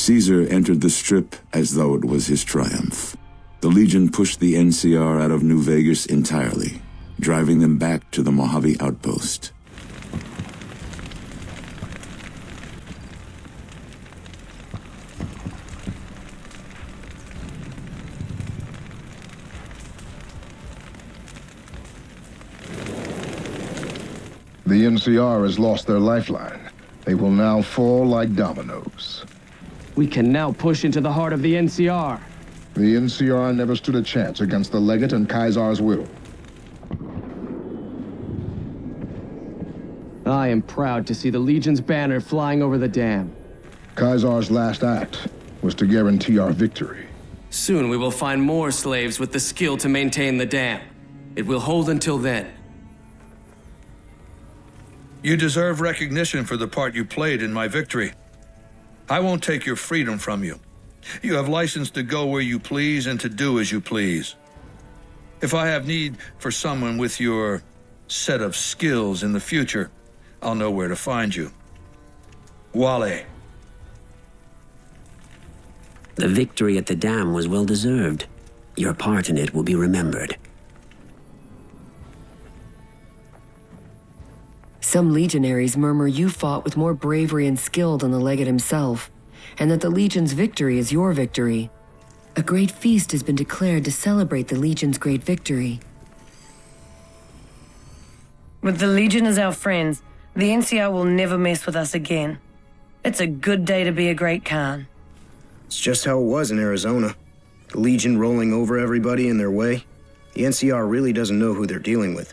Caesar entered the Strip as though it was his triumph. The Legion pushed the NCR out of New Vegas entirely, driving them back to the Mojave outpost. The NCR has lost their lifeline. They will now fall like dominoes. We can now push into the heart of the NCR. The NCR never stood a chance against the Legate and Caesar's will. I am proud to see the Legion's banner flying over the dam. Caesar's last act was to guarantee our victory. Soon we will find more slaves with the skill to maintain the dam. It will hold until then. You deserve recognition for the part you played in my victory. I won't take your freedom from you. You have license to go where you please and to do as you please. If I have need for someone with your set of skills in the future, I'll know where to find you. Wale. The victory at the dam was well deserved. Your part in it will be remembered. Some legionaries murmur you fought with more bravery and skill than the Legate himself, and that the Legion's victory is your victory. A great feast has been declared to celebrate the Legion's great victory. With the Legion as our friends, the NCR will never mess with us again. It's a good day to be a great Khan. It's just how it was in Arizona. The Legion rolling over everybody in their way. The NCR really doesn't know who they're dealing with.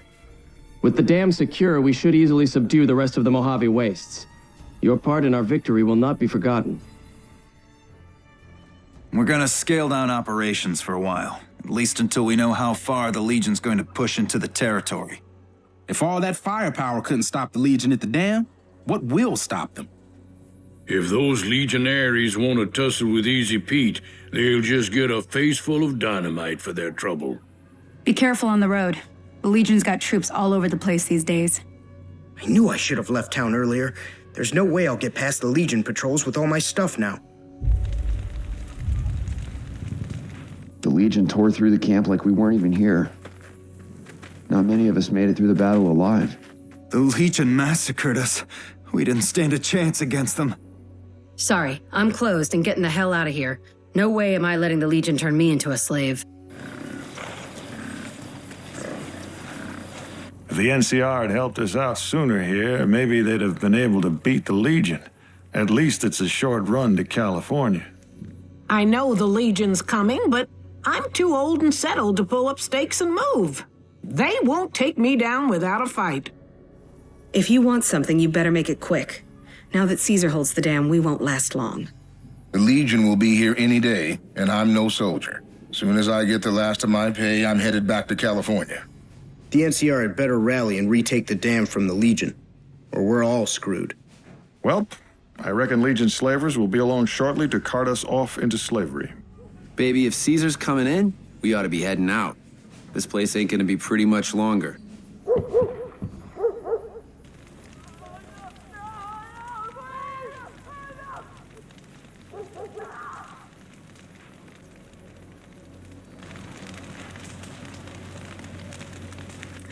With the dam secure, we should easily subdue the rest of the Mojave Wastes. Your part in our victory will not be forgotten. We're gonna scale down operations for a while, at least until we know how far the Legion's going to push into the territory. If all that firepower couldn't stop the Legion at the dam, what will stop them? If those legionaries want to tussle with Easy Pete, they'll just get a face full of dynamite for their trouble. Be careful on the road. The Legion's got troops all over the place these days. I knew I should have left town earlier. There's no way I'll get past the Legion patrols with all my stuff now. The Legion tore through the camp like we weren't even here. Not many of us made it through the battle alive. The Legion massacred us. We didn't stand a chance against them. Sorry, I'm closed and getting the hell out of here. No way am I letting the Legion turn me into a slave. If the NCR had helped us out sooner here, maybe they'd have been able to beat the Legion. At least it's a short run to California. I know the Legion's coming, but I'm too old and settled to pull up stakes and move. They won't take me down without a fight. If you want something, you better make it quick. Now that Caesar holds the dam, we won't last long. The Legion will be here any day, and I'm no soldier. Soon as I get the last of my pay, I'm headed back to California. The NCR had better rally and retake the dam from the Legion, or we're all screwed. Welp, I reckon Legion slavers will be along shortly to cart us off into slavery. Baby, if Caesar's coming in, we ought to be heading out. This place ain't gonna be pretty much longer.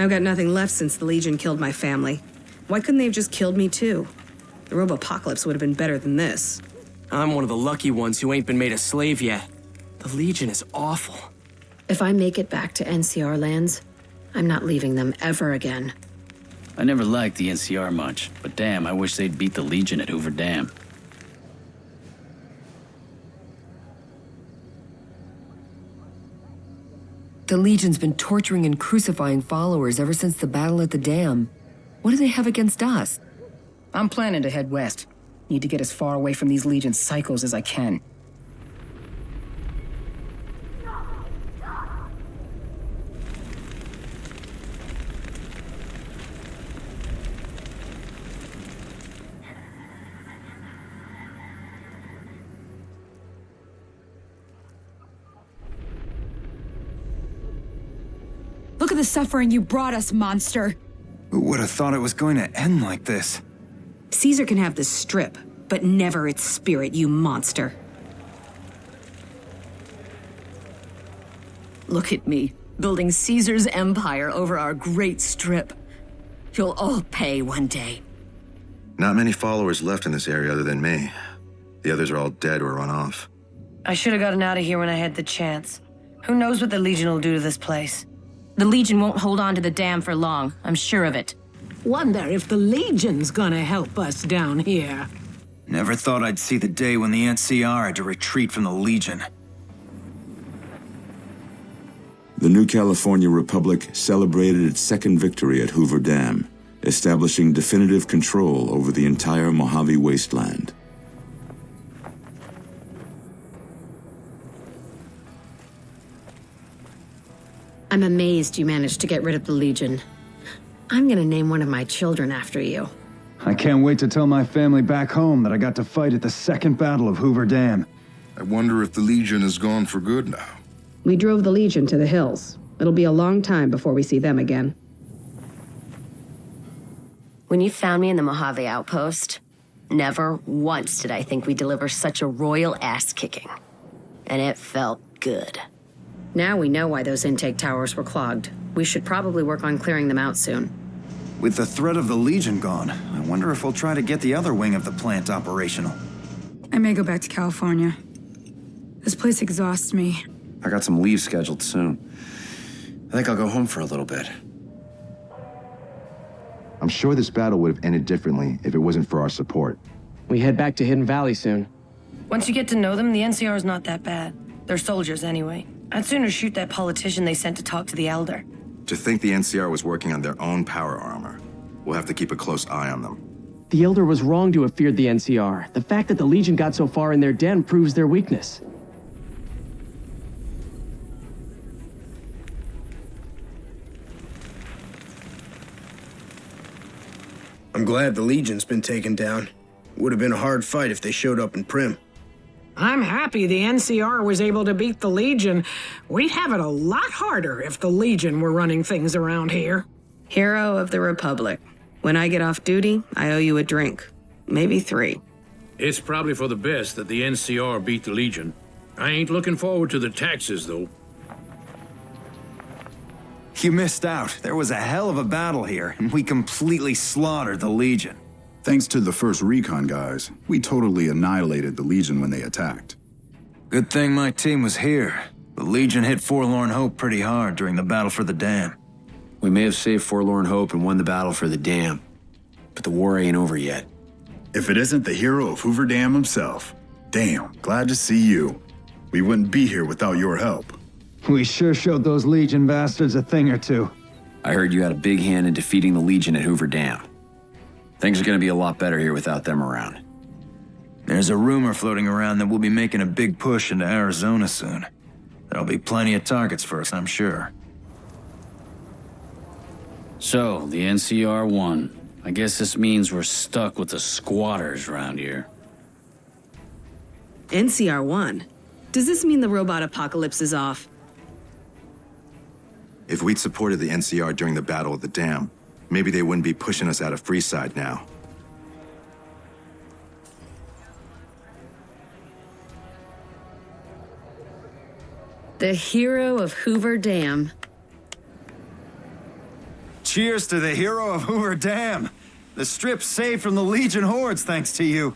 I've got nothing left since the Legion killed my family. Why couldn't they have just killed me too? The Robopocalypse would have been better than this. I'm one of the lucky ones who ain't been made a slave yet. The Legion is awful. If I make it back to NCR lands, I'm not leaving them ever again. I never liked the NCR much, but damn, I wish they'd beat the Legion at Hoover Dam. The Legion's been torturing and crucifying followers ever since the battle at the dam. What do they have against us? I'm planning to head west. Need to get as far away from these Legion psychos as I can. Look at the suffering you brought us, monster. Who would have thought it was going to end like this? Caesar can have the strip, but never its spirit, you monster. Look at me, building Caesar's empire over our great strip. You'll all pay one day. Not many followers left in this area other than me. The others are all dead or run off. I should have gotten out of here when I had the chance. Who knows what the Legion will do to this place? The Legion won't hold on to the dam for long, I'm sure of it. Wonder if the Legion's gonna help us down here. Never thought I'd see the day when the NCR had to retreat from the Legion. The New California Republic celebrated its second victory at Hoover Dam, establishing definitive control over the entire Mojave Wasteland. I'm amazed you managed to get rid of the Legion. I'm gonna name one of my children after you. I can't wait to tell my family back home that I got to fight at the second battle of Hoover Dam. I wonder if the Legion is gone for good now. We drove the Legion to the hills. It'll be a long time before we see them again. When you found me in the Mojave outpost, never once did I think we'd deliver such a royal ass-kicking. And it felt good. Now we know why those intake towers were clogged. We should probably work on clearing them out soon. With the threat of the Legion gone, I wonder if we'll try to get the other wing of the plant operational. I may go back to California. This place exhausts me. I got some leave scheduled soon. I think I'll go home for a little bit. I'm sure this battle would have ended differently if it wasn't for our support. We head back to Hidden Valley soon. Once you get to know them, the NCR is not that bad. They're soldiers anyway. I'd sooner shoot that politician they sent to talk to the Elder. To think the NCR was working on their own power armor. We'll have to keep a close eye on them. The Elder was wrong to have feared the NCR. The fact that the Legion got so far in their den proves their weakness. I'm glad the Legion's been taken down. Would have been a hard fight if they showed up in Prim. I'm happy the NCR was able to beat the Legion. We'd have it a lot harder if the Legion were running things around here. Hero of the Republic. When I get off duty, I owe you a drink. Maybe 3. It's probably for the best that the NCR beat the Legion. I ain't looking forward to the taxes, though. You missed out. There was a hell of a battle here, and we completely slaughtered the Legion. Thanks to the first recon guys, we totally annihilated the Legion when they attacked. Good thing my team was here. The Legion hit Forlorn Hope pretty hard during the battle for the dam. We may have saved Forlorn Hope and won the battle for the dam, but the war ain't over yet. If it isn't the hero of Hoover Dam himself, damn, glad to see you. We wouldn't be here without your help. We sure showed those Legion bastards a thing or two. I heard you had a big hand in defeating the Legion at Hoover Dam. Things are gonna be a lot better here without them around. There's a rumor floating around that we'll be making a big push into Arizona soon. There'll be plenty of targets for us, I'm sure. So, the NCR won. I guess this means we're stuck with the squatters around here. NCR won? Does this mean the robot apocalypse is off? If we'd supported the NCR during the battle at the dam, maybe they wouldn't be pushing us out of Freeside now. The hero of Hoover Dam. Cheers to the hero of Hoover Dam! The strip's saved from the Legion hordes thanks to you.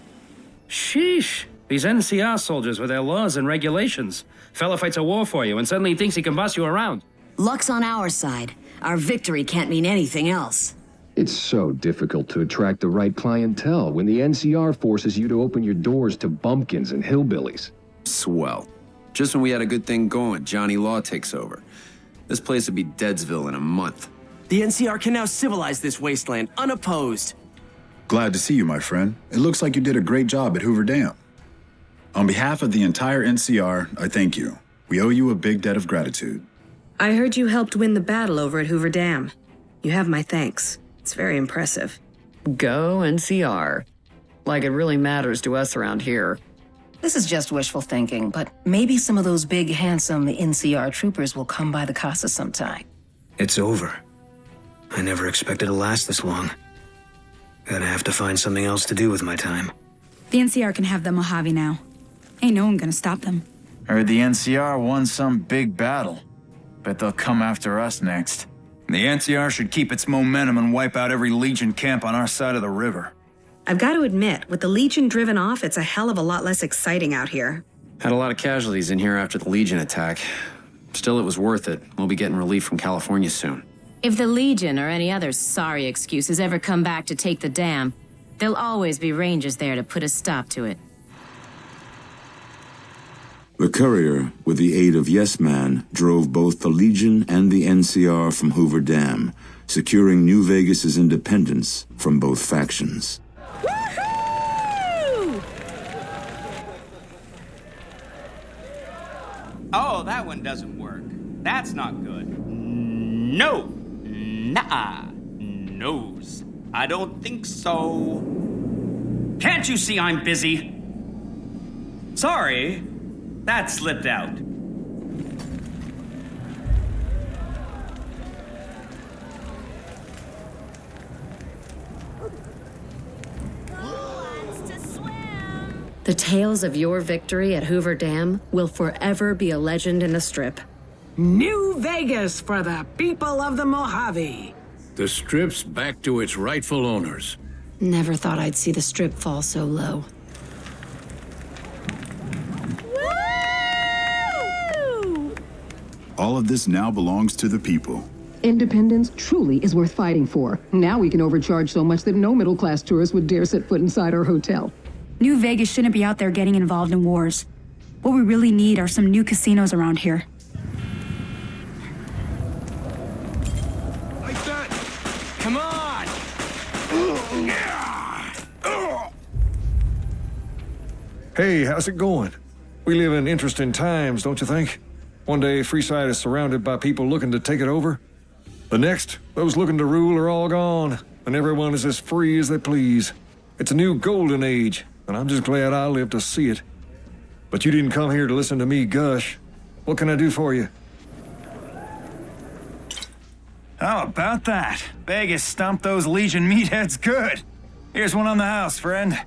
Sheesh. These NCR soldiers with their laws and regulations. Fella fights a war for you and suddenly thinks he can boss you around. Luck's on our side. Our victory can't mean anything else. It's so difficult to attract the right clientele when the NCR forces you to open your doors to bumpkins and hillbillies. Swell. Just when we had a good thing going, Johnny Law takes over. This place would be Deadsville in a month. The NCR can now civilize this wasteland, unopposed. Glad to see you, my friend. It looks like you did a great job at Hoover Dam. On behalf of the entire NCR, I thank you. We owe you a big debt of gratitude. I heard you helped win the battle over at Hoover Dam. You have my thanks. It's very impressive. Go NCR. Like it really matters to us around here. This is just wishful thinking, but maybe some of those big, handsome NCR troopers will come by the casa sometime. It's over. I never expected to last this long. Gonna have to find something else to do with my time. The NCR can have the Mojave now. Ain't no one gonna stop them. Heard the NCR won some big battle. Bet they'll come after us next. The NCR should keep its momentum and wipe out every Legion camp on our side of the river. I've got to admit, with the Legion driven off, it's a hell of a lot less exciting out here. Had a lot of casualties in here after the Legion attack. Still, it was worth it. We'll be getting relief from California soon. If the Legion or any other sorry excuses ever come back to take the dam, there'll always be Rangers there to put a stop to it. The courier, with the aid of Yes Man, drove both the Legion and the NCR from Hoover Dam, securing New Vegas's independence from both factions. Oh, that one doesn't work. That's not good. No. Nuh-uh. No's. I don't think so. Can't you see I'm busy? Sorry. That slipped out. The tales of your victory at Hoover Dam will forever be a legend in the Strip. New Vegas for the people of the Mojave. The Strip's back to its rightful owners. Never thought I'd see the Strip fall so low. All of this now belongs to the people. Independence truly is worth fighting for. Now we can overcharge so much that no middle-class tourist would dare set foot inside our hotel. New Vegas shouldn't be out there getting involved in wars. What we really need are some new casinos around here. Like that! Come on! Hey, how's it going? We live in interesting times, don't you think? One day, Freeside is surrounded by people looking to take it over. The next, those looking to rule are all gone, and everyone is as free as they please. It's a new golden age, and I'm just glad I lived to see it. But you didn't come here to listen to me gush. What can I do for you? How about that? Vegas stomped those Legion meatheads good. Here's one on the house, friend.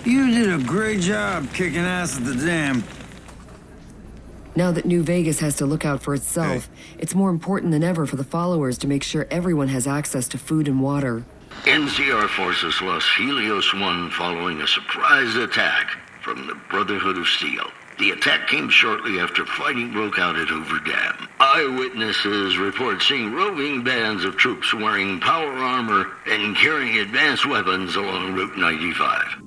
You did a great job kicking ass at the dam. Now that New Vegas has to look out for itself, it's more important than ever for the followers to make sure everyone has access to food and water. NCR forces lost Helios 1 following a surprise attack from the Brotherhood of Steel. The attack came shortly after fighting broke out at Hoover Dam. Eyewitnesses report seeing roving bands of troops wearing power armor and carrying advanced weapons along Route 95.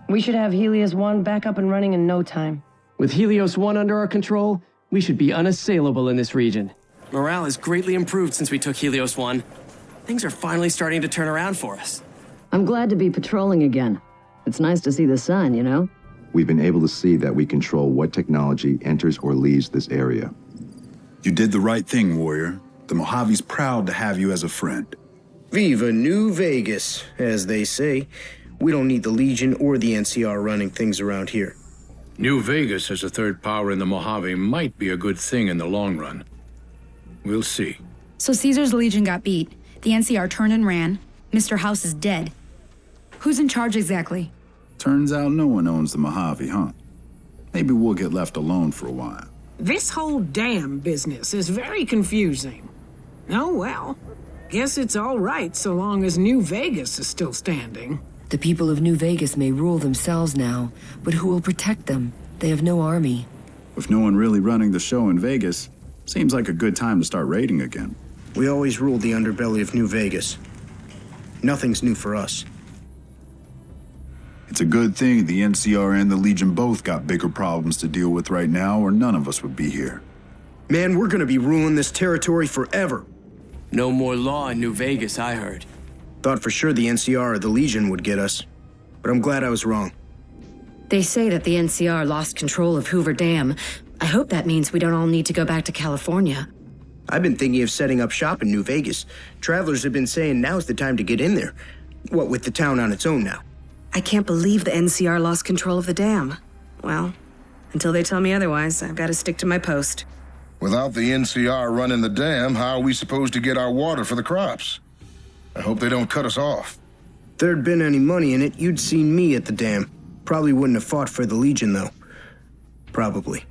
We should have Helios 1 back up and running in no time. With Helios 1 under our control, we should be unassailable in this region. Morale has greatly improved since we took Helios 1. Things are finally starting to turn around for us. I'm glad to be patrolling again. It's nice to see the sun, you know? We've been able to see that we control what technology enters or leaves this area. You did the right thing, warrior. The Mojave's proud to have you as a friend. Viva New Vegas, as they say. We don't need the Legion or the NCR running things around here. New Vegas as a third power in the Mojave might be a good thing in the long run. We'll see. So Caesar's Legion got beat. The NCR turned and ran. Mr. House is dead. Who's in charge exactly? Turns out no one owns the Mojave, huh? Maybe we'll get left alone for a while. This whole dam business is very confusing. Oh well, guess it's all right so long as New Vegas is still standing. The people of New Vegas may rule themselves now, but who will protect them? They have no army. With no one really running the show in Vegas, seems like a good time to start raiding again. We always ruled the underbelly of New Vegas. Nothing's new for us. It's a good thing the NCR and the Legion both got bigger problems to deal with right now, or none of us would be here. Man, we're gonna be ruling this territory forever. No more law in New Vegas, I heard. Thought for sure the NCR or the Legion would get us, but I'm glad I was wrong. They say that the NCR lost control of Hoover Dam. I hope that means we don't all need to go back to California. I've been thinking of setting up shop in New Vegas. Travelers have been saying now's the time to get in there. What with the town on its own now. I can't believe the NCR lost control of the dam. Well, until they tell me otherwise, I've got to stick to my post. Without the NCR running the dam, how are we supposed to get our water for the crops? I hope they don't cut us off. If there'd been any money in it, you'd seen me at the dam. Probably wouldn't have fought for the Legion, though. Probably.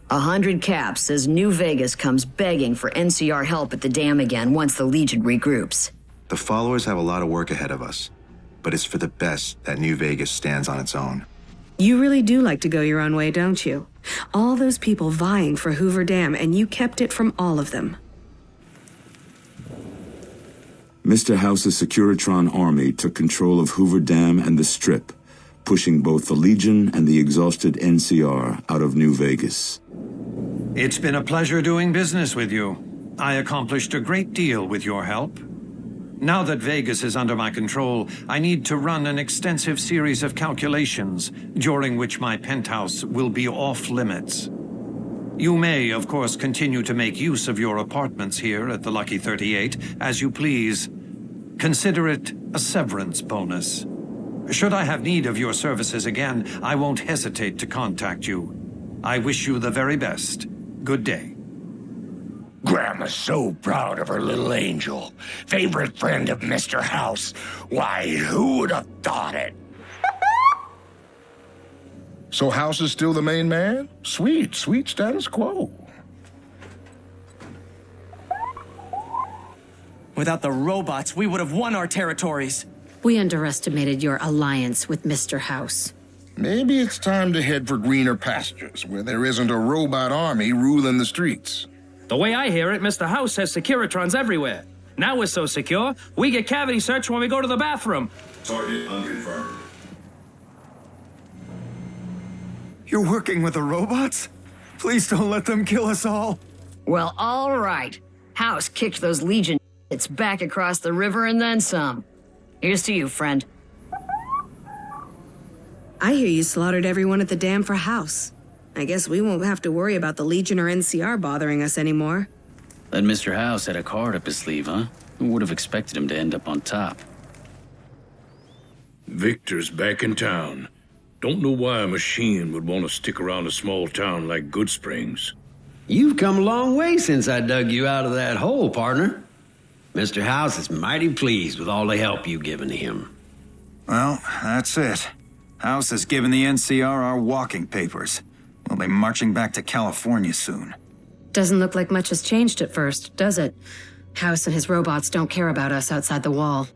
100 Caps says New Vegas comes begging for NCR help at the dam again once the Legion regroups. The followers have a lot of work ahead of us, but it's for the best that New Vegas stands on its own. You really do like to go your own way, don't you? All those people vying for Hoover Dam, and you kept it from all of them. Mr. House's Securitron army took control of Hoover Dam and the Strip, pushing both the Legion and the exhausted NCR out of New Vegas. It's been a pleasure doing business with you. I accomplished a great deal with your help. Now that Vegas is under my control, I need to run an extensive series of calculations, during which my penthouse will be off limits. You may, of course, continue to make use of your apartments here at the Lucky 38, as you please. Consider it a severance bonus. Should I have need of your services again, I won't hesitate to contact you. I wish you the very best. Good day. Grandma's so proud of her little angel. Favorite friend of Mr. House. Why, who would have thought it? So House is still the main man? Sweet status quo. Without the robots, we would have won our territories. We underestimated your alliance with Mr. House. Maybe it's time to head for greener pastures, where there isn't a robot army ruling the streets. The way I hear it, Mr. House has Securitrons everywhere. Now we're so secure, we get cavity search when we go to the bathroom. Target unconfirmed. You're working with the robots? Please don't let them kill us all. Well, all right. House kicked those Legion it's back across the river and then some. Here's to you, friend. I hear you slaughtered everyone at the dam for House. I guess we won't have to worry about the Legion or NCR bothering us anymore. That Mr. House had a card up his sleeve, huh? Who would have expected him to end up on top? Victor's back in town. Don't know why a machine would want to stick around a small town like Goodsprings. You've come a long way since I dug you out of that hole, partner. Mr. House is mighty pleased with all the help you've given him. Well, that's it. House has given the NCR our walking papers. We'll be marching back to California soon. Doesn't look like much has changed at first, does it? House and his robots don't care about us outside the wall.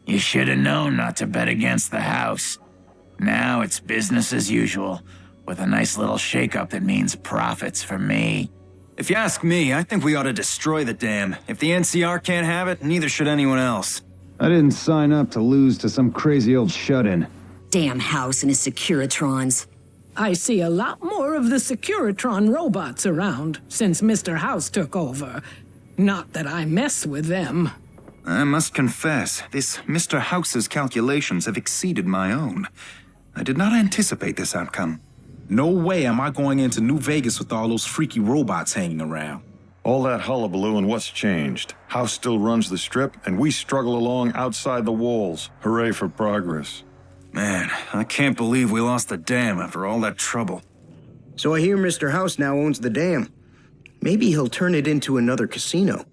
You should have known not to bet against the House. Now it's business as usual, with a nice little shakeup that means profits for me. If you ask me, I think we ought to destroy the dam. If the NCR can't have it, neither should anyone else. I didn't sign up to lose to some crazy old shut-in. Damn House and his Securitrons. I see a lot more of the Securitron robots around since Mr. House took over. Not that I mess with them. I must confess, this Mr. House's calculations have exceeded my own. I did not anticipate this outcome. No way am I going into New Vegas with all those freaky robots hanging around. All that hullabaloo and what's changed? House still runs the Strip, and we struggle along outside the walls. Hooray for progress. Man, I can't believe we lost the dam after all that trouble. So I hear Mr. House now owns the dam. Maybe he'll turn it into another casino.